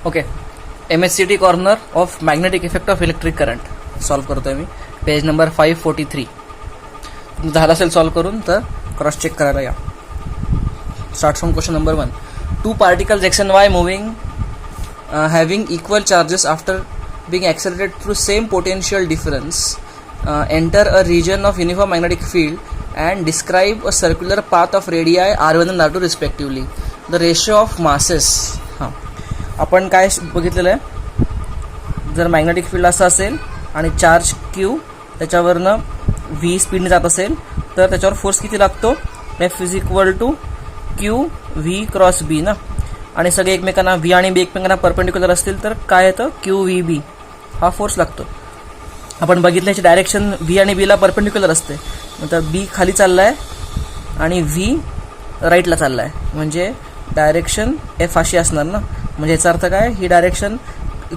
Okay, MHCT corner of magnetic effect of electric current solve करतोय मी. Page number 543. झालं असेल solve करून तर क्रॉस चेक करायला या. Start from question number 1. To particles X and Y moving having equal charges after being accelerated through same potential difference enter a region of uniform magnetic field and describe a circular path of radii r1 and r2 respectively. The ratio of masses. हां, आपण काय बघितलेलं आहे, जर magnetic field असं असेल आणि charge Q त्याच्यावरनं व्ही स्पीडने जात असेल तर त्याच्यावर फोर्स किती लागतो, F is equal to Q V cross B ना. आणि सगळे एकमेकांना व्ही आणि बी एकमेकांना परपेंडिक्युलर असतील तर काय येतं, क्यू व्ही बी हा फोर्स लागतो. आपण बघितल्याची डायरेक्शन व्ही आणि बीला परपेंडिक्युलर असते, नंतर बी खाली चालला आहे आणि व्ही राईटला चालला आहे, म्हणजे डायरेक्शन एफ अशी असणार ना. म्हणजे याचा अर्थ काय, ही डायरेक्शन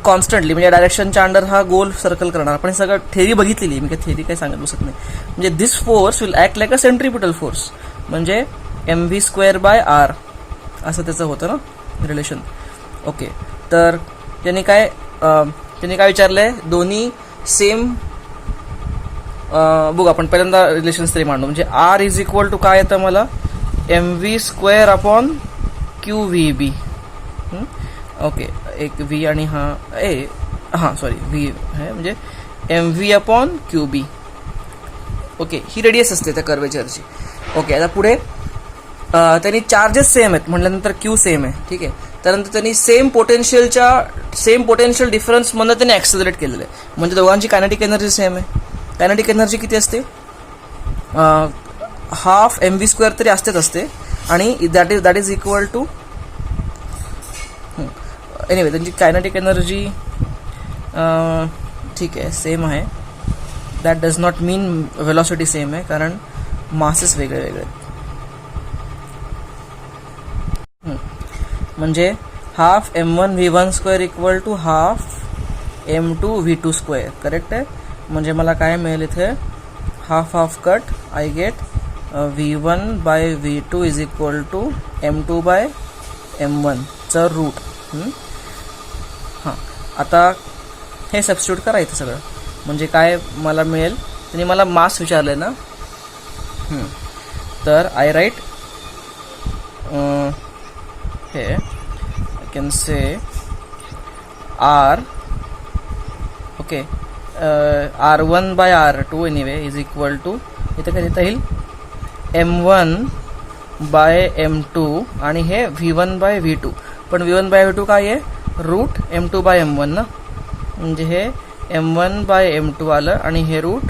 कॉन्स्टंटली म्हणजे डायरेक्शनच्या अंडर हा गोल सर्कल करणार. आपण सगळं थेरी बघितलेली, मी काही थेरी काही सांगत बसत नाही. म्हणजे this force will act like a centripetal force, म्हणजे mv²/r असं त्याचं होतं ना रिलेशन. ओके, तर त्यांनी काय विचारलंय, दोन्ही सेम बघू. आपण पहिल्यांदा रिलेशन्स तरी मांडू. म्हणजे आर इज इक्वल टू काय येतं मला, mv²/QVB. ओके, एक व्ही आणि सॉरी व्ही आहे म्हणजे mv/QB. ओके, ही रेडियस असते त्या कर्वेचरची. ओके, आता पुढे त्यांनी चार्जेस सेम आहेत म्हटल्यानंतर क्यू सेम आहे, ठीक आहे. त्यानंतर त्यांनी सेम पोटेन्शियल डिफरन्समधनं त्यांनी ॲक्सेलरेट केलेलं आहे, म्हणजे दोघांची कायनेटिक एनर्जी सेम आहे. कायनेटिक एनर्जी किती असते, हाफ mv² तरी असते आणि that is equal to anyway त्यांची कायनेटिक एनर्जी ठीक आहे सेम आहे. That does not mean velocity same आहे, कारण मासेस वेगळे वेगळे आहेत. म्हणजे half m1v1² equal to half m2v2². Correct आहे. म्हणजे मला काय मिळेल इथे, half cut I get v1/v2 is equal to m2/m1 चं रूट. हां, आता हे सबस्टिट्यूट करायचं सगळं, म्हणजे काय मला मिळेल. त्यांनी मला मास विचारलं आहे ना, तर आय राईट हे I can say R, okay, R1/R2 anyway is equal to, इथे काय देता येईल, m1/m2 आणि हे v1/v2. पण v1/v2 काय आहे, रूट m2/m1 ना, म्हणजे हे m1/m2 आलं आणि हे रूट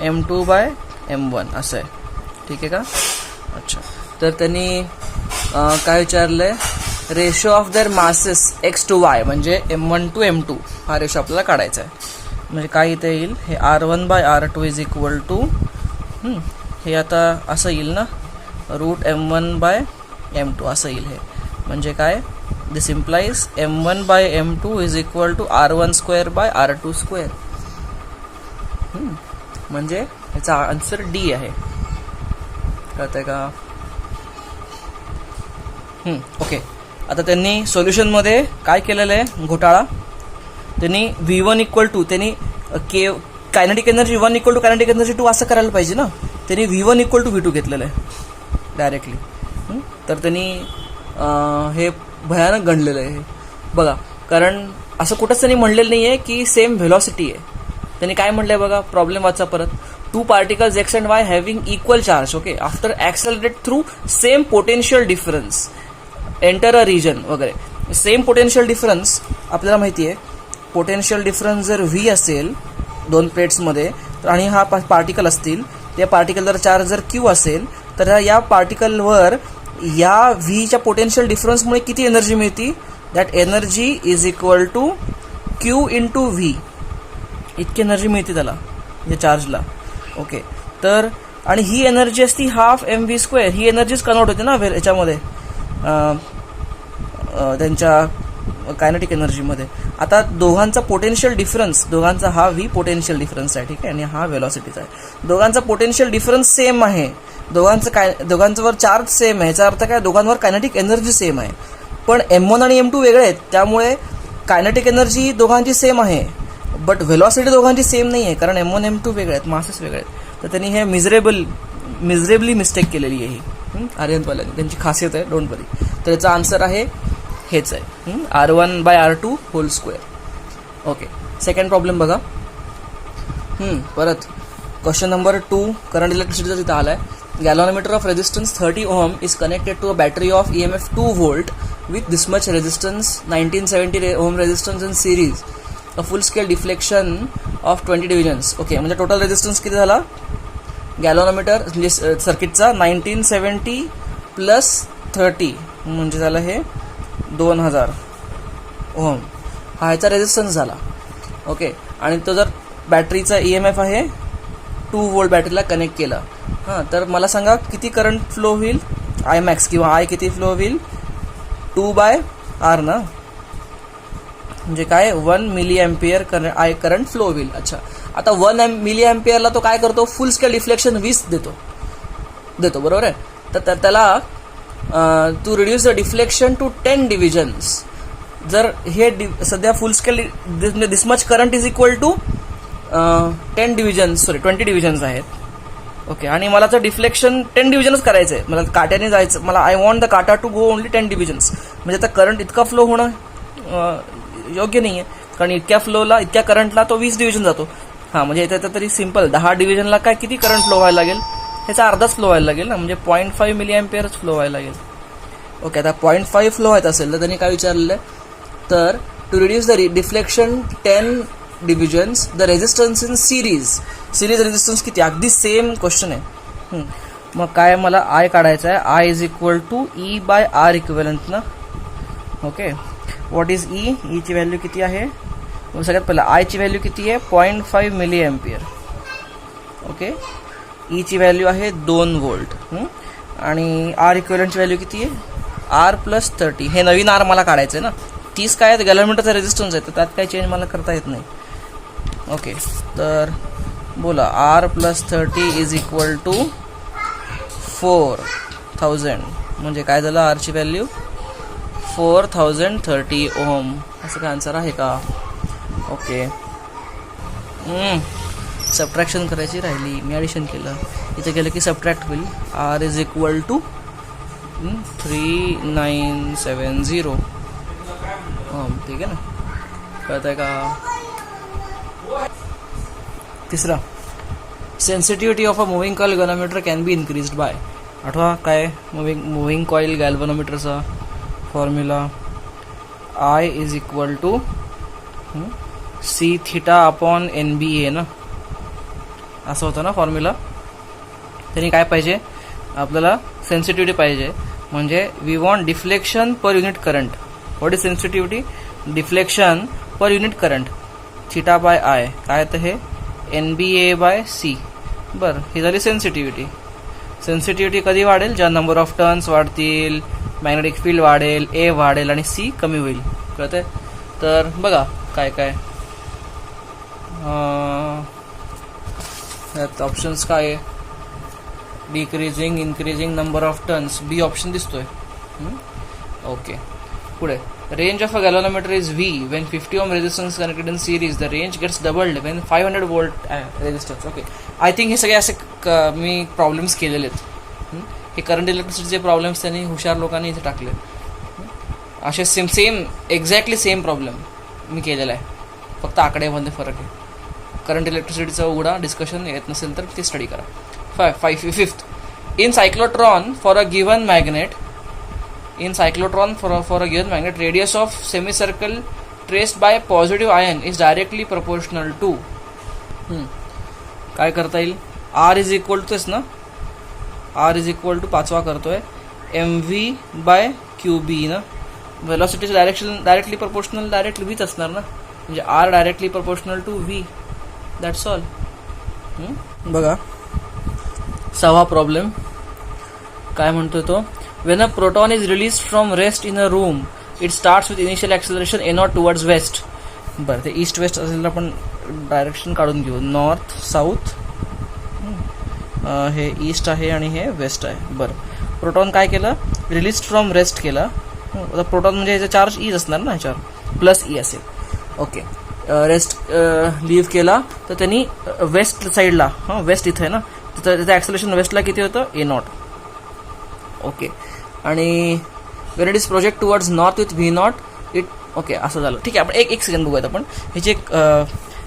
m2/m1 असं आहे, ठीक आहे का. अच्छा, तर त्यांनी काय विचारलंय, ratio of their masses x to y, म्हणजे m1 to m2 हा रेशो आपल्याला काढायचा आहे. म्हणजे काय इथे येईल, हे r1/r2 इज इक्वल टू हे आता असं येईल ना, रूट m1/m2 असं येईल. हे म्हणजे काय, this implies m1/m2 is equal to r1² म्हणजे याचा आन्सर डी आहे. कळतंय का. ओके, आता त्यांनी सोल्युशनमध्ये काय केलेलं आहे घोटाळा. त्यांनी v1 इक्वल टू, त्यांनी kinetic energy 1 equal to kinetic energy 2 असं करायला पाहिजे ना. त्यांनी v1 इक्वल टू v2 घेतलेलं आहे डायरेक्टली. तर त्यांनी हे भयानक गणलेलं आहे बघा, कारण असं कुठंच त्यांनी म्हणलेलं नाही आहे की सेम व्हेलॉसिटी आहे. त्यांनी काय म्हटलं आहे बघा, प्रॉब्लेम वाचा परत. Two particles X and Y having equal charge, okay, after accelerate through same potential difference enter a region वगैरे. सेम पोटेन्शियल डिफरन्स आपल्याला माहिती आहे, पोटेन्शियल डिफरन्स जर व्ही असेल दोन प्लेट्समध्ये तर, आणि हा पार्टिकल असतील, त्या पार्टिकलवर चार्ज जर क्यू असेल तर या पार्टिकलवर या व्हीच्या पोटेन्शियल डिफरन्समुळे किती एनर्जी मिळते, that energy is equal to Q into V. इतकी एनर्जी मिळते त्याला, या चार्जला. ओके, तर आणि ही एनर्जी असती हाफ mv². ही एनर्जीच कन्वर्ट होते ना याच्यामध्ये, त्यांच्या कायनेटिक एनर्जीमध्ये. आता दोघांचा पोटेन्शियल डिफरन्स, दोघांचा हा व्ही पोटेन्शियल डिफरन्स आहे, ठीक आहे, आणि हा व्हेलॉसिटीचा आहे. दोघांचा पोटेन्शियल डिफरन्स सेम आहे, दोघांच्यावर चार्ज सेम आहे. याचा अर्थ काय, दोघांवर कायनेटिक एनर्जी सेम आहे. पण m1 आणि m2 वेगळे आहेत, त्यामुळे कायनेटिक एनर्जी दोघांची सेम आहे, बट व्हेलॉसिटी दोघांची सेम नाही आहे, कारण M1 M2 वेगळे आहेत, मासेस वेगळे आहेत. तर त्यांनी हे मिझरेबली मिस्टेक केलेली आहे ही आर्यनपाल्याने, त्यांची खासियत आहे, डोंट वरी. तर याचा आन्सर आहे हेच आहे, R1/R2 whole square. Okay, second problem बघा. परत क्वेश्चन नंबर 2 करंट इलेक्ट्रिसिटीचा तिथं आलाय. Galvanometer of resistance 30 ohm is connected to a battery of EMF 2 volt with this much resistance, 1970 ohm resistance in series, a full scale deflection of 20 divisions. Okay, म्हणजे total resistance किती झाला गॅलॉनोमीटर म्हणजे सर्किटचा 1970 plus 30 म्हणजे झालं हे 2000 ओहम, हा ह्याचा रेजिस्टन्स झाला. ओके, आणि तो जर बॅटरीचा EMF आहे 2 volt बॅटरीला कनेक्ट केला, तर मला सांगा किती करंट फ्लो होईल, I max किंवा I किती फ्लो होईल, 2/R ना, म्हणजे काय 1 मिली अँपिअर करंट फ्लो होईल. अच्छा, आता 1 मिली अँपिअरला तो काय करतो, फुल स्केल डिफ्लेक्शन 20 देतो बरोबर आहे. तर त्याला to reduce the deflection to 10 divisions, जर हे सध्या full scale this much current is equal to 20 divisions आहेत. ओके, आणि मला तर डिफ्लेक्शन 10 डिव्हिजनच करायचं आहे, मला काट्याने जायचं, मला आय वॉन्ट द काटा टू गो ओनली 10 डिव्हिजन्स. म्हणजे आता करंट इतका फ्लो होणं योग्य नाही आहे, कारण इतक्या करंटला तो 20 डिव्हिजन जातो. म्हणजे इथं तरी सिम्पल 10 डिव्हिजनला काय किती करंट फ्लो व्हायला लागेल, ह्याचा अर्धाच फ्लो व्हायला लागेल ना, म्हणजे 0.5 मिली अँपिअरच फ्लो व्हायला लागेल. ओके, आता 0.5 फ्लो व्हायचं असेल तर त्यांनी काय विचारलेलं आहे, तर to reduce the deflection 10 divisions the resistance in series resistance किती, अगदी सेम क्वेश्चन आहे. मग काय मला आय काढायचं आहे, I is equal to E/R equivalent ना. ओके, व्हॉट इज ई ची व्हॅल्यू किती आहे, सगळ्यात पहिला आय ची व्हॅल्यू किती आहे 0.5 मिली अँपिअर. ओके, ई ची व्हॅल्यू आहे 2 volt, आणि आर इक्विव्हॅलंटची व्हॅल्यू किती आहे R+30. हे नवीन आर मला काढायचं आहे ना, 30 काय आहे गॅलॉनमीटरचा रेजिस्टन्स आहे, तर त्यात काही चेंज मला करता येत नाही. ओके, तर बोला R+30 इज इक्वल टू 4000, म्हणजे काय झालं आरची व्हॅल्यू 4030 ओहम, असं काय आन्सर आहे का. ओके, सबट्रॅक्शन करायची राहिली, मी ॲडिशन केलं, इथे गेलं की सबट्रॅक्ट होईल. R is equal to 3970 ohm, ठीक आहे ना, कळत आहे का. तिसरा, sensitivity of a moving coil galvanometer can be increased by. आठवा काय मुव्हिंग कॉइल गॅल्व्हनोमीटरचा formula, I is equal to C(θ/NBA) ना, असं होतं ना फॉर्म्युला. त्यांनी काय पाहिजे आपल्याला, सेन्सिटिव्हिटी पाहिजे, म्हणजे we want deflection per unit current. What is sensitivity, deflection per unit current, θ/I काय तर हे NBA/C. बरं, ही झाली सेन्सिटिव्हिटी. सेन्सिटिव्हिटी कधी वाढेल, ज्या नंबर ऑफ टर्न्स वाढतील, मॅग्नेटिक फील्ड वाढेल, ए वाढेल आणि सी कमी होईल, कळतंय. तर बघा काय काय ऑप्शन्स काय आहे, decreasing, increasing number of turns, B option दिसतोय. ओके, पुढे range of a galvanometer is V when 50 ohm resistance connected in series. The range gets doubled when 500 volt resistance. Okay, I think हे सगळे असे मी problems केलेले आहेत. हे current इलेक्ट्रिसिटीचे problems त्यांनी हुशार लोकांनी इथे टाकले. असे सेम एक्झॅक्टली सेम प्रॉब्लेम मी केलेला आहे, फक्त आकड्यामध्ये फरक आहे. करंट इलेक्ट्रिसिटीचा उघडा, डिस्कशन येत नसेल तर ते स्टडी करा. Fifth, in cyclotron for a given magnet, for a given magnet, radius of semicircle traced by positive ion is directly proportional to. काय करता येईल, R इज इक्वल टू तेच ना, R इज इक्वल टू 5वा करतोय mv/qb ना. वेलॉसिटीचं directly proportional directly व्हीच असणार ना, म्हणजे R directly proportional to V, that's all. बघा 6वा प्रॉब्लेम काय म्हणतोय तो, when a proton is released from rest in a room, it starts with initial acceleration a0 towards west. बरं, ते ईस्ट वेस्ट असेल आपण डायरेक्शन काढून घेऊ, नॉर्थ साऊथ, हे ईस्ट आहे आणि हे वेस्ट आहे. बरं, प्रोटॉन काय केलं, रिलीज फ्रॉम रेस्ट केला. आता प्रोटॉन म्हणजे ह्याचा चार्ज ईज असणार ना ह्याच्यावर, प्लस ई असेल. ओके, रेस्ट लीव्ह केला तर त्यांनी वेस्ट साईडला, वेस्ट इथे आहे ना, तर त्याचं ॲक्सेलरेशन वेस्टला किती होतं, ए नॉट. ओके, आणि Wien it is project towards north with V not it. Okay, असं झालं. ठीक आहे, आपण एक सेकंड बघूयात. आपण ह्याची एक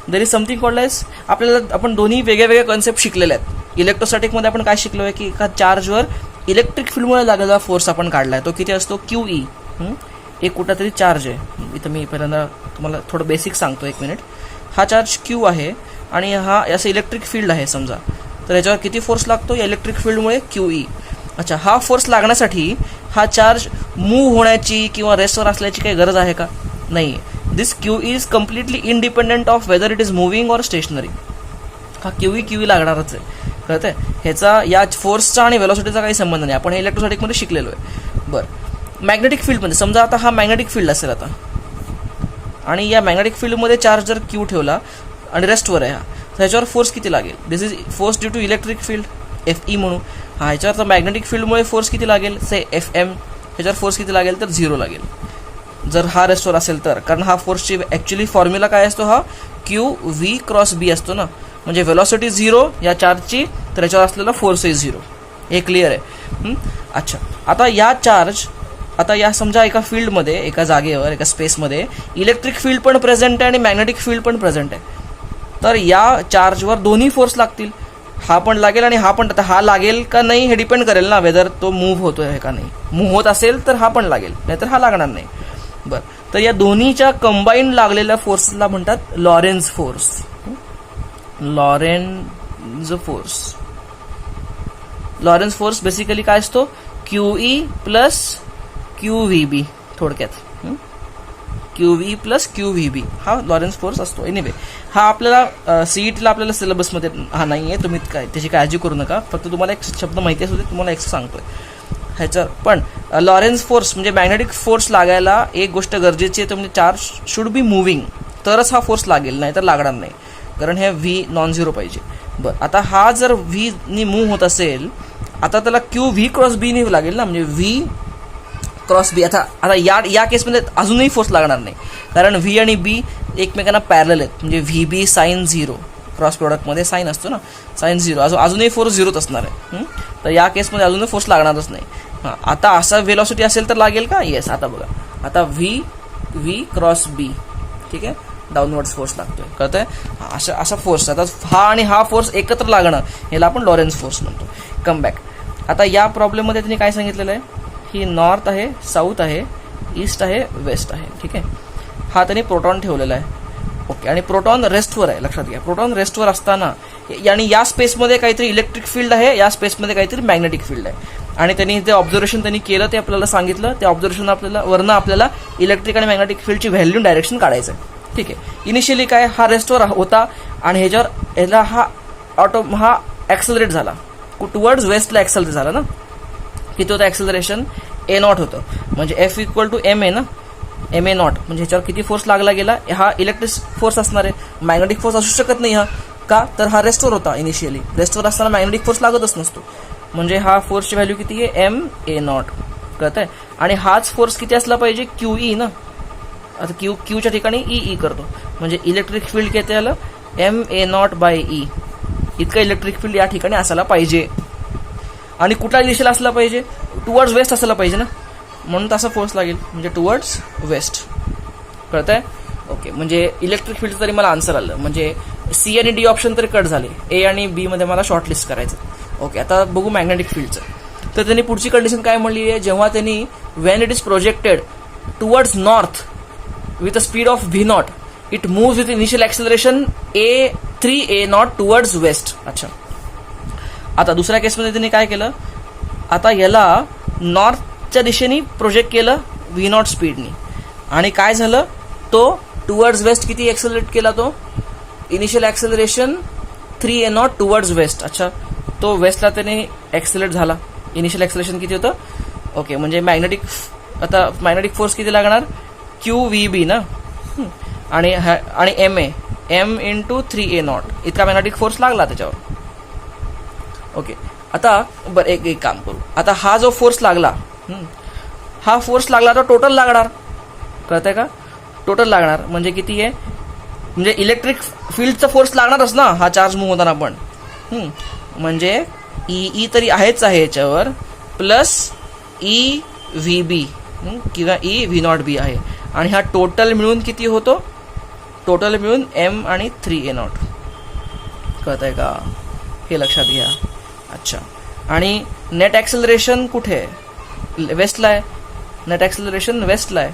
there is something called edge, आपल्याला आपण दोन्ही वेगळ्या वेगळ्या कन्सेप्ट शिकलेले आहेत. इलेक्ट्रोस्टॅटिकमध्ये आपण काय शिकलो आहे की एका चार्जवर इलेक्ट्रिक फील्डमुळे लागलेला फोर्स आपण काढला आहे, तो किती असतो, क्यू ई. एक कुठला तरी चार्ज आहे, इथं मी पहिल्यांदा तुम्हाला थोडं बेसिक सांगतो, एक मिनिट. हा चार्ज क्यू आहे आणि हा असं इलेक्ट्रिक फील्ड आहे समजा, तर याच्यावर किती फोर्स लागतो, या इलेक्ट्रिक फील्डमुळे क्यू ई. अच्छा, हा फोर्स लागण्यासाठी हा चार्ज मूव्ह होण्याची किंवा रेस्टवर असल्याची काही गरज आहे का, नाही. This Q is completely independent of whether it is moving or stationary. हा क्यू ई लागणारच आहे, कळतंय. ह्याचा या फोर्सचा आणि व्हेलॉसिटीचा काही संबंध नाही, आपण हे इलेक्ट्रोस्टॅटिकमध्ये शिकलेलो आहे. बरं, मॅग्नेटिक फील्डमध्ये समजा आता हा मॅग्नेटिक फील्ड असेल आता, आणि या मॅग्नेटिक फील्डमध्ये चार्ज जर क्यू ठेवला आणि रेस्टवर आहे हा, तर ह्याच्यावर फोर्स किती लागेल, this is force due to electric field, F E म्हणून. हा, ह्याच्यावर तर मॅग्नेटिक फील्डमुळे फोर्स किती लागेल, से एफ एम. ह्याच्यावर फोर्स किती लागेल, तर 0 लागेल जर हा रेस्टवर असेल तर, कारण हा फोर्सची ॲक्च्युली फॉर्म्युला काय असतो, हा क्यू व्ही क्रॉस बी असतो ना, म्हणजे व्हेलॉसिटी 0 या चार्जची, तर याच्यावर असलेला फोर्स इज 0. हे क्लिअर आहे. अच्छा, आता या चार्ज, आता या समजा एका फील्डमध्ये, एका जागेवर, एका स्पेसमध्ये इलेक्ट्रिक फील्ड पण प्रेझेंट आहे आणि मॅग्नेटिक फील्ड पण प्रेझेंट आहे, तर या चार्जवर दोन्ही फोर्स लागतील, हा पण लागेल आणि हा पण. आता हा लागेल का नाही हे डिपेंड करेल ना, वेदर तो मूव्ह होतोय का नाही. मूव्ह होत असेल तर हा पण लागेल, नाहीतर हा लागणार नाही. बरं, तर या दोन्हीच्या कंबाईन लागलेल्या फोर्सला म्हणतात Lorentz force. Lorentz force basically काय असतो, Q E plus Q V B, थोडक्यात Q V plus Q V B, हा लॉरेन्झ फोर्स असतो. एनिवे, हा आपल्याला सीईटीला आपल्याला सिलेबसमध्ये हा नाही आहे, तुम्ही काय त्याची काळजी करू नका. फक्त तुम्हाला एक शब्द माहिती असू दे, तुम्हाला एक सांगतोय ह्याचं. पण लॉरेन्झ फोर्स म्हणजे मॅग्नेटिक फोर्स लागायला एक गोष्ट गरजेची आहे, तर म्हणजे चार्ज शुड बी मुव्हिंग, तरच हा फोर्स लागेल, नाही तर लागणार नाही, कारण हे व्ही नॉन झिरो पाहिजे. बरं, आता हा जर व्हीनी मूव्ह होत असेल, आता त्याला क्यू व्ही क्रॉस बीनी लागेल ना, म्हणजे व्ही क्रॉस बी. आता या केसमध्ये अजूनही फोर्स लागणार नाही, कारण व्ही आणि बी एकमेकांना पॅरलल आहेत, म्हणजे व्ही बी साईन 0, क्रॉस प्रोडक्टमध्ये साईन असतो ना, साईन 0, अजूनही फोर्स 0च असणार आहे. तर या केसमध्ये अजूनही फोर्स लागणारच नाही. हां, आता असा व्हेलॉसिटी असेल तर लागेल का, येस. आता बघा, आता व्ही क्रॉस बी, ठीक आहे, डाऊनवर्ड्स फोर्स लागतोय, कळतंय. असा फोर्स, आता हा आणि हा फोर्स एकत्र लागणं, याला आपण लॉरेन्झ फोर्स म्हणतो. Come back. आता या प्रॉब्लेममध्ये त्यांनी काय सांगितलेलं आहे, ही नॉर्थ आहे, साऊथ आहे, ईस्ट आहे, वेस्ट आहे, ठीक आहे. हा त्यांनी प्रोटॉन ठेवलेला आहे. ओके, आणि प्रोटॉन रेस्टवर आहे, लक्षात घ्या. प्रोटॉन रेस्टवर असताना आणि या स्पेसमध्ये काहीतरी इलेक्ट्रिक फील्ड आहे, या स्पेसमध्ये काहीतरी मॅग्नेटिक फील्ड आहे, आणि त्यांनी जे ऑब्झर्वेशन त्यांनी केलं ते आपल्याला सांगितलं. त्या ऑब्झर्वेशन आपल्याला इलेक्ट्रिक आणि मॅग्नेटिक फील्डची व्हॅल्यू डायरेक्शन काढायचं आहे, ठीक आहे. इनिशियली काय, हा रेस्टवर होता आणि ह्याला हा ॲक्सेलरेट झाला, टुवर्ड्स वेस्टला ॲक्सेलरेट झाला ना. किती होतं ॲक्सेलरेशन, ए नॉट होतं, म्हणजे F equal to M A ना, एम ए नॉट, म्हणजे ह्याच्यावर किती फोर्स लागला गेला, हा इलेक्ट्रिक फोर्स असणार आहे, मॅग्नेटिक फोर्स असू शकत नाही. हा का, तर हा रेस्टवर होता. इनिशियली रेस्टवर असताना मॅग्नेटिक फोर्स लागतच नसतो, म्हणजे हा फोर्सची व्हॅल्यू किती आहे, एम ए नॉट, कळत आहे. आणि हाच फोर्स किती असला पाहिजे, क्यू ई ना. आता क्यूच्या ठिकाणी ई करतो, म्हणजे इलेक्ट्रिक फील्ड किती आलं, M A not by E, इतकं इलेक्ट्रिक फील्ड या ठिकाणी असायला पाहिजे. आणि कुठल्या दिशेला असला पाहिजे, टुवर्ड्स वेस्ट असायला पाहिजे ना, म्हणून तसा फोर्स लागेल, म्हणजे टुवर्ड्स वेस्ट, कळत आहे. ओके, म्हणजे इलेक्ट्रिक फील्ड तरी मला आन्सर आलं, म्हणजे सी आणि डी ऑप्शन तरी कट झाले, ए आणि बी मध्ये मला शॉर्टलिस्ट करायचं. ओके, आता बघू मॅग्नेटिक फील्डचं. तर त्यांनी पुढची कंडिशन काय म्हणली आहे, जेव्हा त्यांनी Wien it is projected towards north with a speed of V not, it moves with initial acceleration a3 towards waste. अच्छा, आता दुसऱ्या केसमध्ये त्यांनी काय केलं, आता याला नॉर्थच्या दिशेने प्रोजेक्ट केलं व्ही नॉट स्पीडनी, आणि काय झालं, तो टुवर्ड्स वेस्ट किती ॲक्सेलरेट केला, तो initial acceleration 3a0 towards waste. अच्छा, तो वेस्टला त्याने ॲक्सेलरेट झाला, इनिशियल ॲक्सेलरेशन किती होतं. ओके, म्हणजे मॅग्नेटिक फोर्स किती लागणार, क्यू व्ही बी ना, आणि एम इंटू 3a0 इतका मॅग्नेटिक फोर्स लागला त्याच्यावर. ओके, आता बरं एक काम करू, आता हा जो फोर्स लागला, हा फोर्स लागला तर टोटल लागणार, कळतंय का, टोटल लागणार म्हणजे किती आहे, म्हणजे इलेक्ट्रिक फील्डचा फोर्स लागणारच ना हा चार्ज मूव्ह होताना पण. म्हणजे ई तरी आहेच आहे याच्यावर, प्लस ई व्ही बी किंवा ई व्ही नॉट बी आहे, आणि हा टोटल मिळून किती होतो, टोटल मिळून एम आणि 3a0. कळत आहे का, हे लक्षात घ्या. अच्छा, आणि नेट ॲक्सेलरेशन कुठे आहे, वेस्टला आहे. नेट ॲक्सेलरेशन वेस्टला आहे,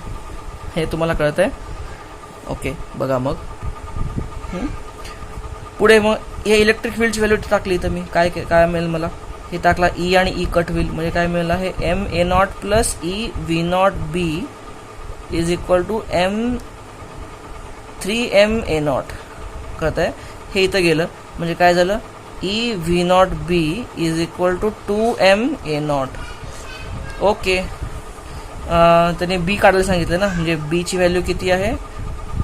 हे तुम्हाला कळत आहे. ओके, बघा मग पुढे. मग हे इलेक्ट्रिक फील्डची व्हॅल्यू टाकली तर मी काय काय मिळेल मला, हे टाकला ई आणि ई कट होईल म्हणजे काय मिळेल, हे MA0 plus E V0 B is equal to M3MA0. कळत आहे, हे इथं गेलं म्हणजे काय झालं, E V0 B is equal to 2MA0. Okay, त्याने बी काढायला सांगितलं ना, म्हणजे बीची व्हॅल्यू किती आहे,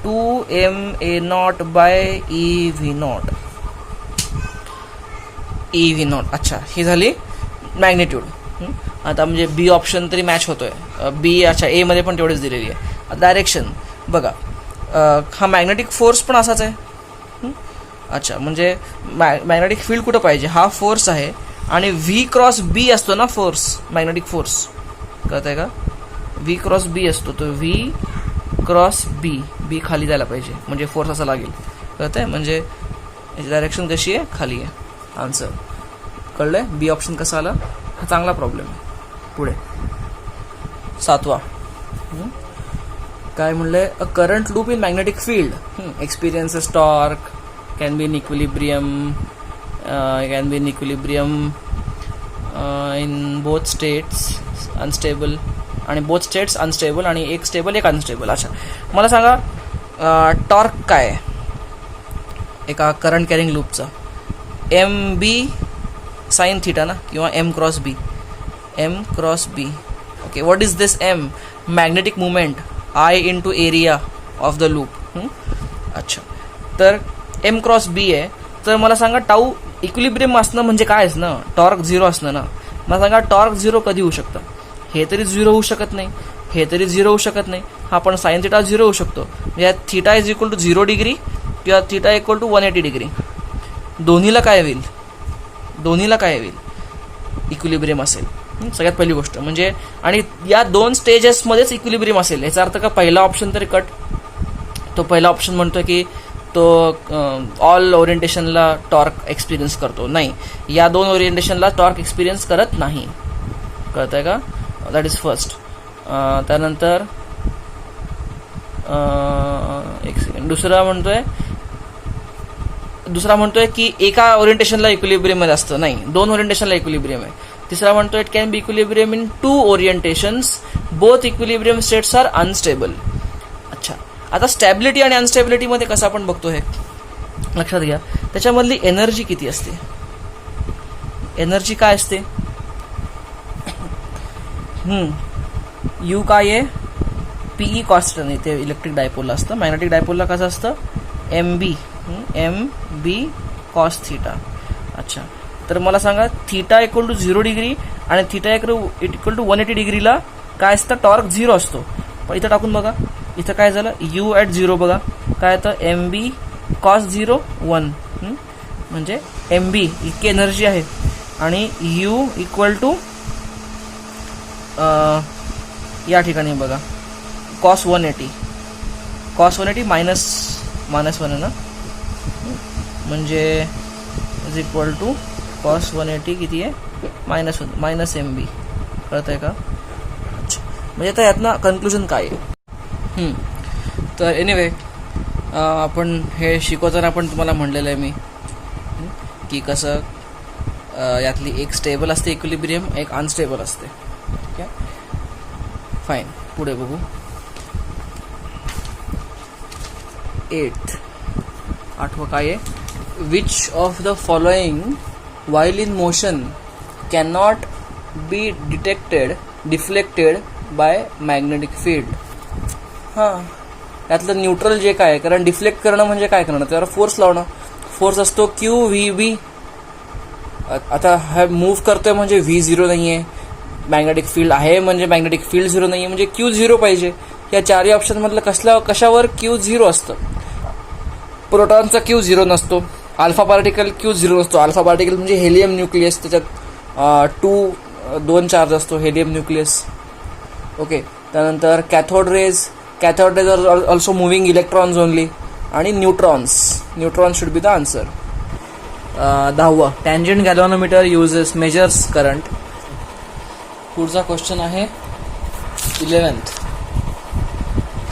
2MA0 bye E V0. E V0. अच्छा, ही झाली मॅग्निट्यूड. आता म्हणजे बी ऑप्शन तरी मॅच होतोय, बी. अच्छा, ए मध्ये पण तेवढीच दिलेली आहे. डायरेक्शन बघा, हा मॅग्नेटिक फोर्स पण असाच आहे. अच्छा, म्हणजे मॅग्नेटिक फील्ड कुठं पाहिजे, हा फोर्स आहे, आणि व्ही क्रॉस बी असतो ना फोर्स, मॅग्नेटिक फोर्स. कळत आहे का, व्ही क्रॉस बी असतो, तो व्ही क्रॉस बी, बी खाली जायला पाहिजे म्हणजे फोर्स असा लागेल. कळत आहे, म्हणजे याची डायरेक्शन कशी आहे, खाली आहे. आन्सर कळलंय, बी ऑप्शन कसा आला, हा चांगला प्रॉब्लेम आहे. पुढे 7वा काय म्हणलंय, a current loop in magnetic field experiences torque can be in equilibrium, in both states unstable, आणि बोथ स्टेट्स अनस्टेबल, आणि एक स्टेबल एक अनस्टेबल. अच्छा, मला सांगा टॉर्क काय आहे एका करंट कॅरिंग लूपचा, MB साइन थीटा ना, किंवा M cross B. Okay, what is this M, magnetic movement, I into area of the loop. अच्छा, तर M क्रॉस B आहे, तर मला सांगा टाऊ इक्विलिब्रियम असणं म्हणजे काय असणं, टॉर्क 0 असणं ना. मला सांगा टॉर्क 0 कधी होऊ शकतं, हे तरी 0 होऊ शकत नाही, हे तरी 0 होऊ शकत नाही, हा पण साइन थिटा 0 होऊ शकतो. म्हणजे theta is equal to 0 degree किंवा थिटा इक्वल टू 180 डिग्री. दोन्हीला काय होईल, इक्विलिब्रियम असेल. सगळ्यात पहिली गोष्ट म्हणजे, आणि या दोन स्टेजेसमध्येच इक्विलिब्रियम असेल. याचा अर्थ का पहिला ऑप्शन तरी कट, तो पहिला ऑप्शन म्हणतो की तो ऑल ओरिएंटेशनला टॉर्क एक्सपिरियन्स करतो, नाही, या दोन ओरिएंटेशनला टॉर्क एक्सपिरियन्स करत नाही. कळत आहे का, दॅट इज फर्स्ट. त्यानंतर एक सेकंड, दुसरा म्हणतोय की एका ओरिएंटेशनला इक्विलिब्रियम मध्ये असतं, नाही, दोन ओरिएंटेशनला इक्विलिब्रियम आहे. तिसरा म्हणतोय it can be equilibrium in 2 orientations, both equilibrium states are unstable. अच्छा, आता स्टॅबिलिटी आणि अनस्टेबिलिटी मध्ये कसं आपण बघतो हे लक्षात घ्या. त्याच्यामधली एनर्जी किती असते, एनर्जी काय असते, यू काय आहे, पीई कॉस्ट, नाही ते इलेक्ट्रिक डायपोलला असतं. मॅग्नेटिक डायपोलला कसं असतं, MB कॉस थिटा. अच्छा, तर मला सांगा थिटा इक्वल टू 0 डिग्री आणि थिटा इक्वल टू 180 डिग्रीला काय असतं, टॉर्क 0 असतो. पण इथं टाकून बघा, इथं काय झालं, यू ॲट 0 बघा काय येतं, MB कॉस 0 1, म्हणजे MB इतकी एनर्जी आहे, आणि यू इक्वल टू या ठिकाणी बघा कॉस 180 मायनस 1 आहे ना, म्हणजे इज इक्वल टू कॉस 180 किती आहे, मायनस MB. कळत आहे का. अच्छा, म्हणजे आता यातनं कन्क्लुजन काय आहे. तर एनिवे आपण हे शिकवताना आपण तुम्हाला म्हणलेलं आहे मी की कसं यातली एक स्टेबल असते इक्विलिब्रियम, एक अनस्टेबल असते. ठीक आहे, फाईन. पुढे बघू 8th काय आहे, which of the following while in motion cannot be deflected by magnetic field. यातलं न्यूट्रल जे काय, कारण डिफ्लेक्ट करणं म्हणजे काय करणं, त्यावर फोर्स लावणं. फोर्स असतो QVB. आता हा मूव्ह करतोय म्हणजे V0 नाही आहे, मॅग्नेटिक फील्ड आहे म्हणजे मॅग्नेटिक फील्ड 0 नाही आहे, म्हणजे Q0 पाहिजे. या चारही ऑप्शन मधलं कशावर क्यू 0 असतं. प्रोटॉनचा क्यू 0 नसतो. अल्फा पार्टिकल क्यू 0 नसतो. अल्फा पार्टिकल म्हणजे हेलियम न्यूक्लियस, त्याच्यात दोन चार्ज असतो, हेलियम न्यूक्लियस. ओके. त्यानंतर cathode rays are also moving electrons only. आणि neutrons should be the answer. 10वा tangent galvanometer uses measures current. पुढचा क्वेश्चन आहे 11th.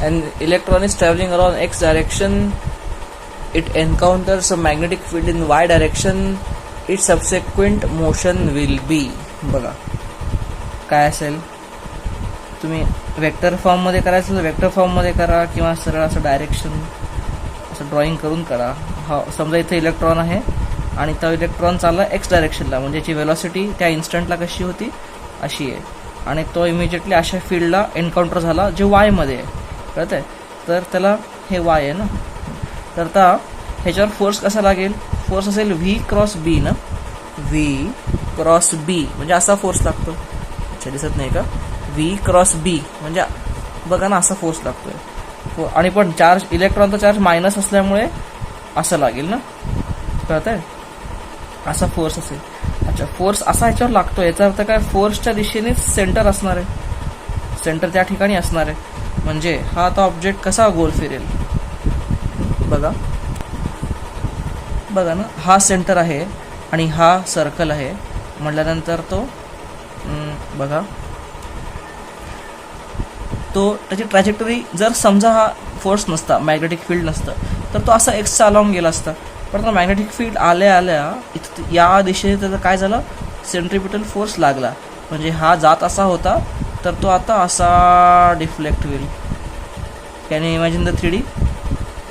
An electron is traveling around x direction. It encounters a magnetic field in y direction. Its subsequent motion will be. बघा काय असेल. तुम्ही vector फॉर्ममध्ये करायचं तर वेक्टर फॉर्ममध्ये करा, किंवा सरळ असं डायरेक्शन असं ड्रॉइंग करून करा. हा समजा इथे इलेक्ट्रॉन आहे आणि तो इलेक्ट्रॉन चालला एक्स डायरेक्शनला, म्हणजे याची वेलॉसिटी त्या इन्स्टंटला कशी होती अशी आहे, आणि तो इमिजिएटली अशा फील्डला एन्काउंटर झाला जे वायमध्ये आहे. कळत आहे. तर त्याला हे वाय आहे ना, तर आता ह्याच्यावर फोर्स कसा लागेल. फोर्स असेल व्ही क्रॉस बी ना, व्ही क्रॉस बी म्हणजे असा फोर्स लागतो. अच्छा दिसत नाही का. व्ही क्रॉस बी म्हणजे बघा ना, असा फोर्स लागतोय. आणि पण चार्ज इलेक्ट्रॉनचा चार्ज मायनस असल्यामुळे असं लागेल ना. कळत आहे. असा फोर्स असेल. अच्छा फोर्स असा ह्याच्यावर लागतो, याचा अर्थ काय, फोर्सच्या दिशेनेच सेंटर असणार आहे, सेंटर त्या ठिकाणी असणार आहे. म्हणजे हा आता ऑब्जेक्ट कसा गोल फिरेल. बघा ना, हा सेंटर आहे आणि हा सर्कल आहे म्हटल्यानंतर तो बघा तो त्याची ट्रॅजेक्टरी जर समजा हा फोर्स नसता, मॅग्नेटिक फील्ड नसतं, तर तो असा एक्सचा अलॉंग गेला असता. पण मॅग्नेटिक फील्ड आल्या या दिशेने त्याचं काय झालं, सेंट्रिपिटल फोर्स लागला. म्हणजे हा जात असा होता तर तो आता असा डिफ्लेक्ट होईल. Can you imagine the 3D.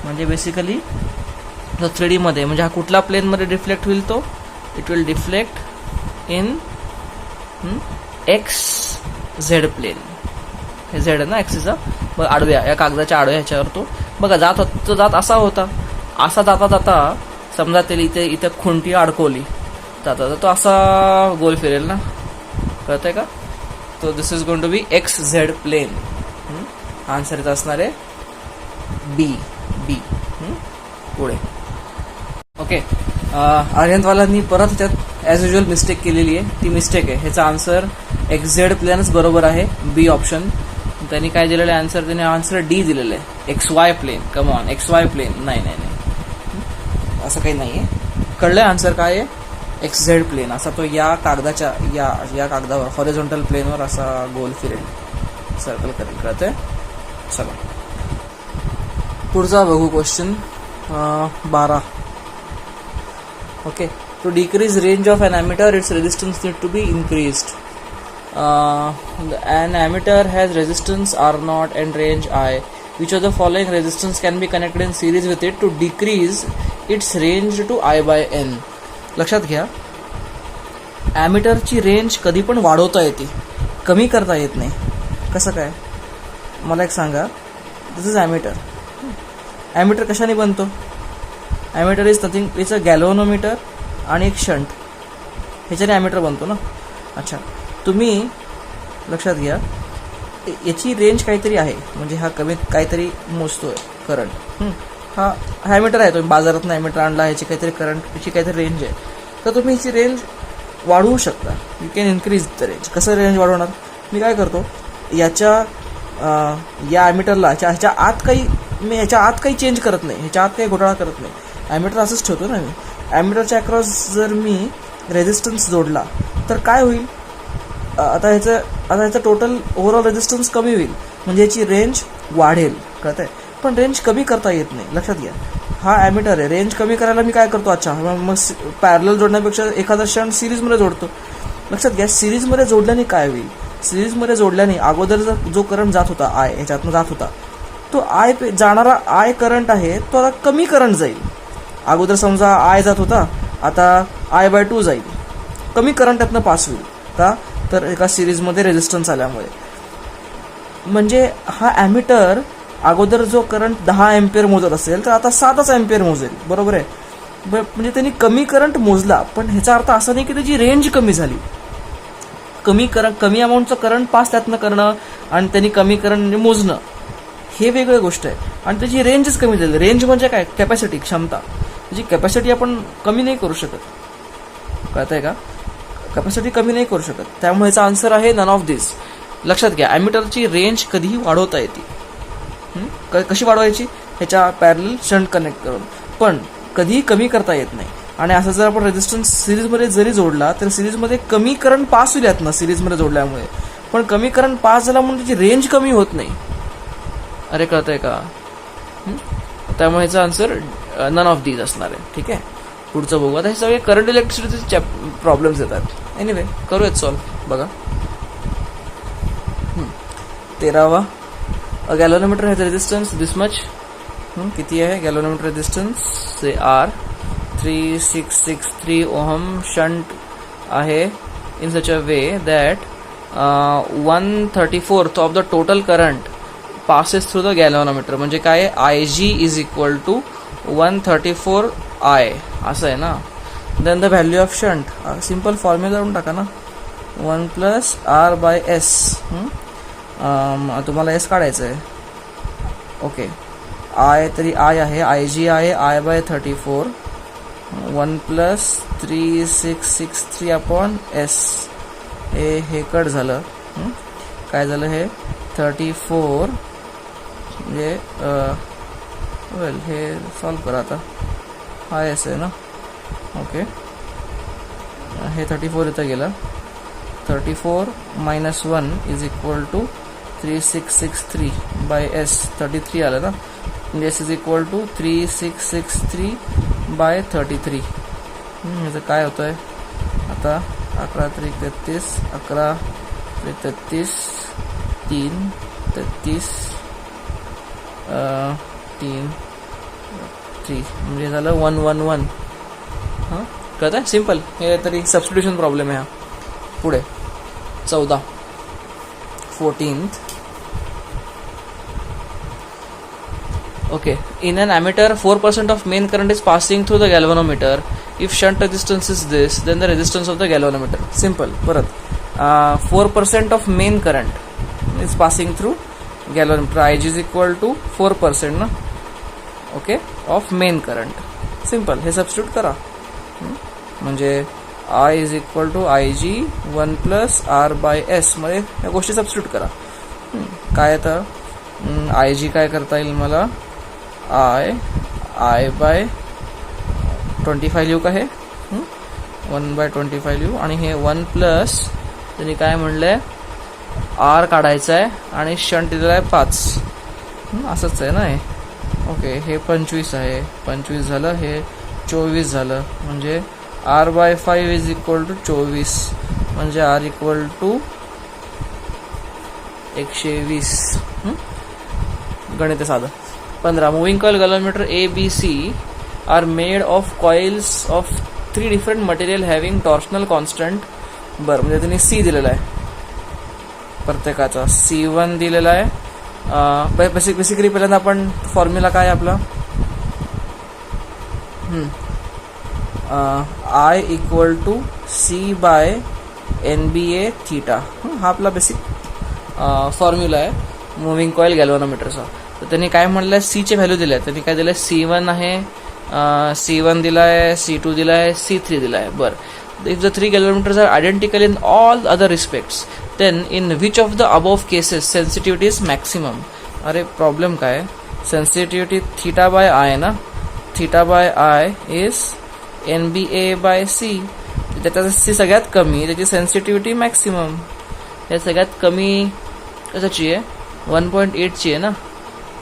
म्हणजे बेसिकली तो 3D मध्ये म्हणजे हा कुठला प्लेनमध्ये डिफ्लेक्ट होईल, तो it will deflect in X Z plane. हे झेड आहे ना एक्सचा, बघ आडव्या या कागदाच्या आडव्या ह्याच्यावर तो बघा जात असा होता. असा जाता समजा त्याला इथे खुंटी अडकवली जाता तो असा गोल फिरेल ना. कळतंय का. तो this is going to be X Z plane. Answer इथं असणार आहे बी. पुढे ओके. आर्यंतवालांनी परत त्यात ॲज युजल मिस्टेक केलेली आहे. ती मिस्टेक आहे. ह्याचा आन्सर एक्स झेड प्लेनच बरोबर आहे, बी ऑप्शन. त्यांनी काय दिलेलं आहे आन्सर, त्याने आन्सर डी दिलेलं आहे, x y plane. Come on, x y plane. नाही असं काही नाही आहे. कळलंय आन्सर काय आहे, एक्स झेड प्लेन. असा तो या कागदाच्या या कागदावर हॉरिझॉन्टल प्लेनवर असा गोल फिरेल, सर्कल करेल. कळतंय. चला पुढचा बघू question 12. Okay. To decrease range of an ammeter its resistance need to be increased. An emitter has resistance R0 and range I. Which of the following resistance can be connected in series with it to decrease its range to I by N? लक्षात घ्या, ॲमीटरची range कधी पण वाढवता येते, कमी करता येत नाही. कसं काय मला एक सांगा. दिस इज ॲमीटर. ॲमीटर कशाने बनतो. Ammeter is nothing, it's a galvanometer आणि एक शंट, ह्याच्याने ॲमीटर बनतो ना. अच्छा तुम्ही लक्षात घ्या, याची रेंज काहीतरी आहे, म्हणजे हा कमी काहीतरी मोजतोय करंट. हा ॲमीटर आहे, तुम्ही बाजारात ॲमीटर आणला, ह्याची काहीतरी करंट, याची काहीतरी रेंज आहे, तर तुम्ही ह्याची रेंज वाढवू शकता. You can increase the range. कसं रेंज वाढवणार. मी काय करतो, या ॲमीटरला ह्याच्या आत काही चेंज करत नाही, ह्याच्या आत काही घोटाळा करत नाही. ॲमीटर असंच ठेवतो ना मी. ॲमीटरच्या अक्रॉस जर मी रेझिस्टन्स जोडला तर काय होईल, आता ह्याचं टोटल ओव्हरऑल रेझिस्टन्स कमी होईल, म्हणजे याची रेंज वाढेल. कळत आहे. पण रेंज कमी करता येत नाही. लक्षात घ्या, हा ॲमीटर आहे, रेंज कमी करायला मी काय करतो, अच्छा मग पॅरलल जोडण्यापेक्षा एखादा शंट सिरीजमध्ये जोडतो. लक्षात घ्या, सिरीजमध्ये जोडल्याने काय होईल, सिरीजमध्ये जोडल्याने अगोदर जो करंट जात होता आय, ह्याच्यातनं जात होता, तो जाणारा आय करंट आहे तो आता कमी करंट जाईल. अगोदर समजा आय जात होता, आता I by 2 जाईल, कमी करंट त्यातनं पास होईल. का तर एका सिरीजमध्ये रेझिस्टन्स आल्यामुळे. म्हणजे हा ॲमीटर अगोदर जो करंट 10 एम्पियर मोजत असेल तर आता 7च एम्पियर मोजेल. बरोबर आहे. म्हणजे त्यांनी कमी करंट मोजला, पण ह्याचा अर्थ असा नाही की त्याची रेंज कमी झाली. कमी अमाऊंटचं करंट पास त्यातनं करणं आणि त्यांनी कमी करंट म्हणजे मोजणं, हे वेगळी गोष्ट आहे. आणि त्याची रेंजच कमी झाली. रेंज म्हणजे काय? कॅपॅसिटी, क्षमता. म्हणजे कॅपॅसिटी आपण कमी नाही करू शकत, कळतंय का? कॅपॅसिटी कमी नाही करू शकत. त्यामुळे याचा आन्सर आहे नन ऑफ दिस. लक्षात घ्या, ॲमिटरची रेंज कधीही वाढवता येते. कशी वाढवायची? ह्याच्या पॅरलल शंट कनेक्ट करून, पण कधीही कमी करता येत नाही. आणि असं जर आपण रेझिस्टन्स सिरीजमध्ये जरी जोडला तर सिरीजमध्ये कमी करंट पास होईल यातनं सिरीजमध्ये जोडल्यामुळे, पण कमी करंट पास झाला म्हणून त्याची रेंज कमी होत नाही. अरे कळतंय का? त्यामुळे ह्याचा आन्सर नन ऑफ दीज असणार आहे. ठीक आहे, पुढचं बघू. आता हे सगळे करंट इलेक्ट्रिसिटीचे प्रॉब्लेम्स येतात. एनिवे करूयात सॉल्व. बघा 13वा, अ गॅलोनोमीटर हॅज रेजिस्टन्स दिस मच. किती आहे गॅलोनोमीटर रेजिस्टन्स? से आर 3663 ओहम. शंट आहे in such a way that 1/34 of the total current passes through the galvanometer. म्हणजे काय? Ig is equal to 134I असं आहे ना. Then the value of shunt, simple formula लावून टाका ना, 1 + R/S. तुम्हाला एस काढायचं आहे. ओके, आय तरी आय आहे, Ig आहे I/34, 1 + 3663/S. हे कट झालं. काय झालं? हे 34 म्हणजे वेल हे सॉल्व करा आता. हा एस आहे ना. ओके, हे 34 इथं गेलं. 34 - 1 इज इक्वल टू 3663/S. 33 आलं ना. म्हणजे एस इज इक्वल टू 3663/33. याचं काय होतं आहे आता? 11 × 33, 11 × 33, 3 33 3 3 म्हणजे झालं 111. हां, कळतं आहे? सिम्पल. हे तरी सबस्टिट्यूशन प्रॉब्लेम आहे हा. पुढे 14 14th. Okay, in an ammeter 4% of main current is passing through the galvanometer. If shunt resistance is this, then the resistance of the galvanometer. Simple. परत 4% of main current is passing through galvanometer. Ig is equal to 4% ना. Okay, of main current. Simple. हे substitute करा. म्हणजे I is equal to Ig 1 + R/S मध्ये या गोष्टी substitute करा. काय आता? Ig काय करता येईल मला? I/25 लिहू का? हे 1/25 लिहू. आणि हे 1 + त्यांनी काय म्हणलंय? R काढायचं आहे आणि शंट दिलेला आहे 5. असंच आहे ना हे. ओके, हे 25 आहे. 25 झालं. हे 24 झालं. म्हणजे R/5 इज इक्वल टू 24. म्हणजे R इक्वल टू 120. गणित साधं. 15 moving coil galvanometer ABC are made of coils of 3 different material having torsional constant. बरं, म्हणजे त्यांनी C दिलेला आहे प्रत्येकाचा. C1 दिलेला आहे. बेसिकली पहिल्यांदा आपण फॉर्म्युला काय आपला? I equal to C/NBA theta. हा आपला बेसिक फॉर्म्युला आहे मुव्हिंग कॉइल गॅल्व्हनोमीटरचा. तर त्यांनी काय म्हणलं? सीचे व्हॅल्यू दिल्या. त्यांनी काय दिलं? C1 आहे, C1 दिला आहे, C2 दिला आहे, C3 दिला आहे. बरं, if the 3 galvanometers are identical in all other respects, then in which of the above cases sensitivity is maximum? अरे प्रॉब्लेम काय? सेन्सिटिव्हिटी θ/I ना. θ/I is NBA/C. त्याच्यात C सगळ्यात कमी, त्याची सेन्सिटिव्हिटी मॅक्सिमम. हे सगळ्यात कमी कशाची आहे? 1.8ची आहे ना.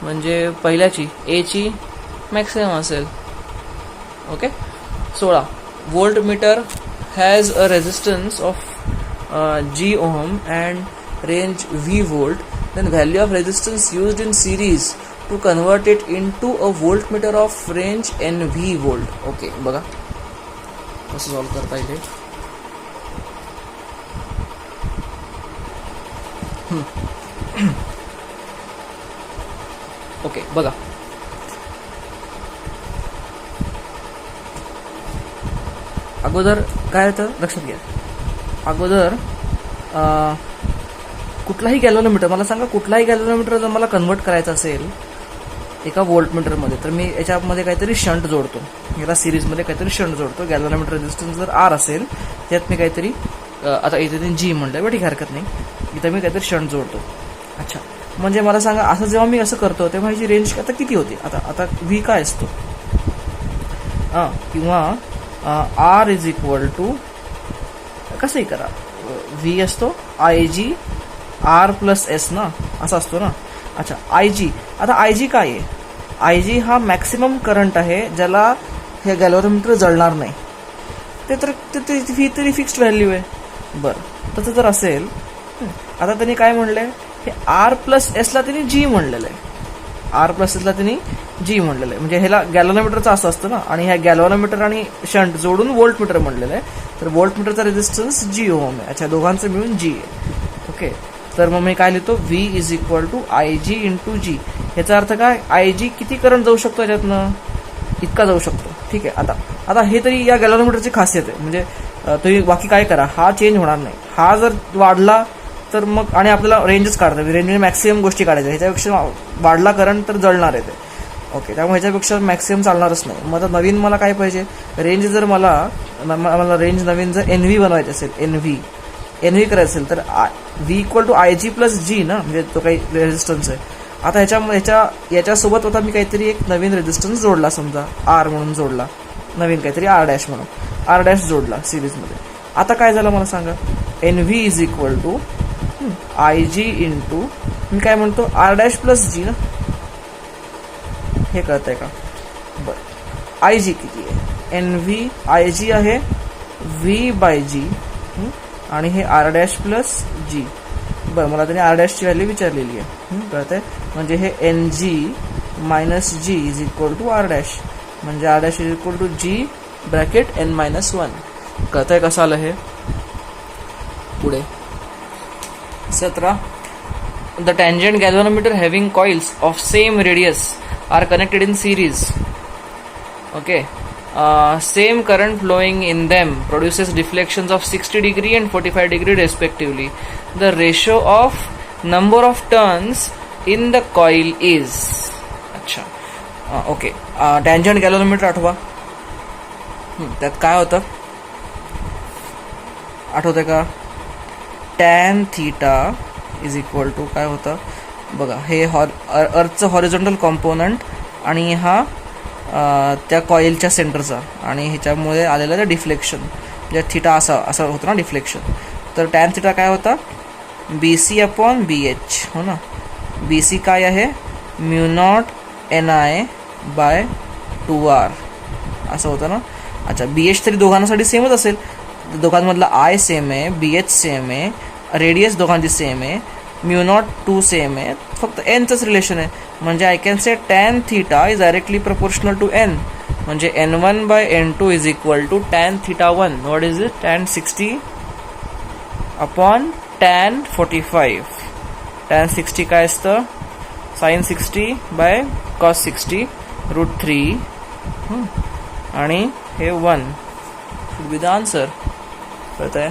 म्हणजे पहिल्याची Aची मॅक्सिमम असेल. Okay. 16 volt meter has a resistance of G ohm and range V volt, then value of resistance used in series to convert it into a voltmeter of range NV volt. Okay, बघा कसं solve करता येईल. Okay, बघा अगोदर काय होतं लक्षात घ्या. अगोदर कुठलाही गॅल्व्हनोमीटर, मला सांगा कुठलाही गॅल्व्हनोमीटर जर मला कन्वर्ट करायचं असेल एका व्होल्टमीटरमध्ये, तर मी याच्यामध्ये काहीतरी शंट जोडतो, याला सिरीजमध्ये काहीतरी शंट जोडतो. गॅल्व्हनोमीटर रेझिस्टन्स जर आर असेल त्यात मी काहीतरी आता इथे जी म्हणलं, बट ठीक हरकत नाही, इथं मी काहीतरी शंट जोडतो. अच्छा, म्हणजे मला सांगा असं जेव्हा मी असं करतो तेव्हा ह्याची रेंज आता किती होती? आता व्ही काय असतो, किंवा आर इज इक्वल टू कसंही करा, व्ही असतो I G R plus S ना, असा असतो ना. अच्छा, आय जी, आता आय जी काय आहे? आय जी हा मॅक्सिमम करंट आहे ज्याला हे गॅल्व्हनोमीटर जळणार नाही. ते व्ही तरी फिक्स्ड व्हॅल्यू आहे. बरं, तसं जर असेल, आता त्यांनी काय म्हणलंय, हे आर प्लस एसला त्यांनी जी म्हणलेलं आहे, आर प्लस एसला त्यांनी जी म्हणलेलं आहे. म्हणजे ह्याला गॅल्व्हनोमीटरचं असं असतं ना, आणि ह्या गॅल्व्हनोमीटर आणि शंट जोडून व्होल्टमीटर म्हणलेलं आहे. तर व्होल्टमीटरचा रेझिस्टन्स जी ओम आहे. अच्छा, दोघांचं मिळून जी आहे. ओके, तर मग मी काय लिहितो, V is equal to I G into G. याचा अर्थ काय, आय जी किती करंट जाऊ शकतो याच्यातनं? इतका जाऊ शकतो. ठीक आहे, आता हे तरी या गॅल्व्हनोमीटरची खासियत आहे. म्हणजे तुम्ही बाकी काय करा, हा चेंज होणार नाही. हा जर वाढला तर मग, आणि आपल्याला रेंजच काढतात, रेंजमध्ये मॅक्सिमम गोष्टी काढायच्या, ह्याच्यापेक्षा वाढला करंट तर जळणार आहे ते. ओके, त्यामुळे ह्याच्यापेक्षा मॅक्सिमम चालणारच नाही. मग आता नवीन मला काय पाहिजे, रेंज जर मला रेंज नवीन जर एन व्ही बनवायची असेल, एन व्ही करायचं असेल तर V equal to I G plus G ना, म्हणजे तो काही रेझिस्टन्स आहे. आता याच्यासोबत आता मी काहीतरी एक नवीन रेझिस्टन्स जोडला, समजा आर म्हणून जोडला, नवीन काहीतरी आर डॅश म्हणून आर डॅश जोडला सिरीजमध्ये. आता काय झालं मला सांगा, N V is equal to I G into, मी काय म्हणतो, आर डॅश प्लस जी ना. हे कळतंय का? बरं, आय जी किती आहे, एन व्ही आय जी आहे व्ही बाय जी, आणि हे आर डॅश प्लस जी. बरं, मला त्याने आर डॅशची व्हॅल्यू विचारलेली आहे, कळतंय. म्हणजे हे N G minus G is equal to R dash, म्हणजे R dash is equal to G bracket N minus one. कळतंय कसं आलं हे? पुढे 17, the tangent galvanometer having coils of same radius are connected in series. Okay, same current flowing in them produces deflections of 60 degree and 45 degree respectively. The ratio of number of turns in the coil is. अच्छा, okay, tangent galvanometer आठवा, त्यात काय होतं आठवतंय का? Tan theta is equal to काय होतं बघा, हे अर्थचं हॉरिझॉन्टल कॉम्पोनंट आणि हा त्या कॉइलच्या सेंटरचा, आणि ह्याच्यामुळे आलेलं ते डिफ्लेक्शन, म्हणजे थिटा असं होतं ना डिफ्लेक्शन. तर टॅन थिटा काय होता, B C upon B H, हो ना. बी सी काय आहे, mu naught N I by 2R असं होतं ना. अच्छा, बी एच तरी दोघांसाठी सेमच असेल, दोघांमधला आय सेम आहे, बी एच सेम आहे, रेडियस दोघांची सेम आहे, म्यू नॉट 2 सेम आहे, फक्त एनचंच रिलेशन आहे. म्हणजे I can say tan theta is directly proportional to N, म्हणजे N1 by N2 is equal to tan theta 1. What is it, tan 60 upon tan 45. Tan 60 काय असतं, साइन 60 बाय कॉस 60 रूट 3, आणि हे 1 शुड बी द आन्सर. कळत आहे?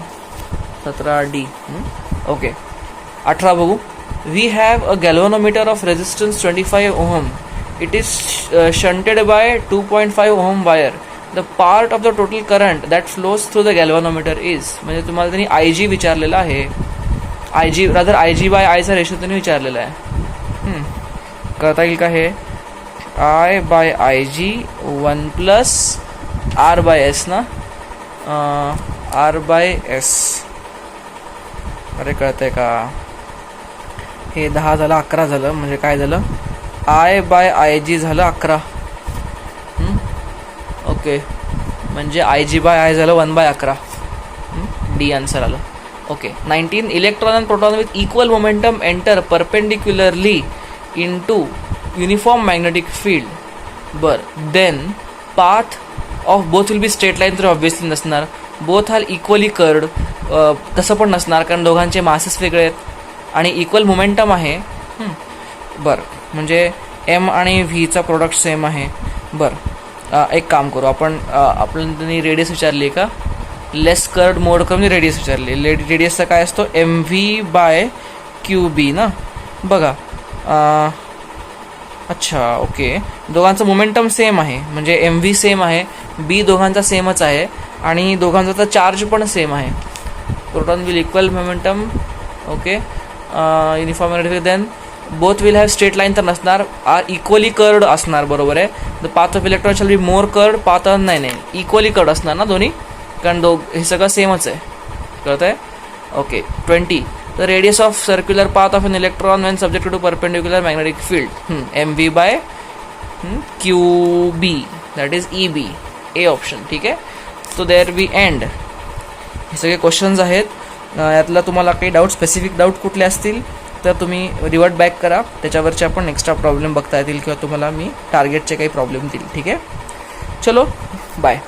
17D. Okay, 18 बघू. We have a galvanometer of resistance 25 ohm. It is shunted by 2.5 ohm wire. The part of the total current that flows through the galvanometer is. म्हणजे तुम्हाला त्यांनी I G विचारलेलं आहे, I G rather I G by आयचा ratio त्यांनी विचारलेला आहे. कळता येईल का हे? I by I G 1 plus R by S ना, आर बाय एस. अरे कळतंय का? हे 10 झालं, 11 झालं, म्हणजे काय झालं, आय बाय आय जी झालं 11. ओके, म्हणजे आय जी बाय आय झालं 1/11. डी आन्सर आलं. Okay, 19 electron and proton with equal momentum enter perpendicularly into uniform magnetic field. बरं, then path of both will be straight line. तर obviously नसणार. Both are equally curved, तसं पण नसणार, कारण दोघांचे मासेस वेगळे आहेत आणि इक्वल मोमेंटम आहे. बरं, म्हणजे एम आणि व्हीचा प्रोडक्ट सेम आहे. बरं, एक काम करू आपण, त्यांनी रेडियस विचारली आहे का, लेस कर्ड मोड करून रेडियस विचारली. रेडियसचा काय असतो, एम व्ही बाय क्यू बी ना. बघा अच्छा ओके, दोघांचं मोमेंटम सेम आहे, म्हणजे एम व्ही सेम आहे, बी दोघांचा सेमच आहे आणि दोघांचा तर चार्ज पण सेम आहे. Proton will equal momentum. Okay, uniform. Then both will have straight line तर नसणार, आर इक्वली कर्ड असणार. बरोबर आहे. The path of electron shall be more curved, path of नाही इक्वली कर्ड असणार ना दोन्ही, कारण हे सगळं सेमच आहे. कळत आहे. Okay. 20. The radius of circular path of an electron when subjected to perpendicular magnetic field, M V by Q B, that is E B. A option. ठीक आहे. So there we end. हे सगळे क्वेश्चन्स आहेत. यातला तुम्हाला काही doubt, specific doubt कुठले असतील तर तुम्ही रिवर्ट बॅक करा, त्याच्यावरचे आपण एक्स्ट्रा प्रॉब्लेम बघता येतील किंवा तुम्हाला मी टार्गेटचे काही प्रॉब्लेम देईल. ठीक आहे. चलो बाय.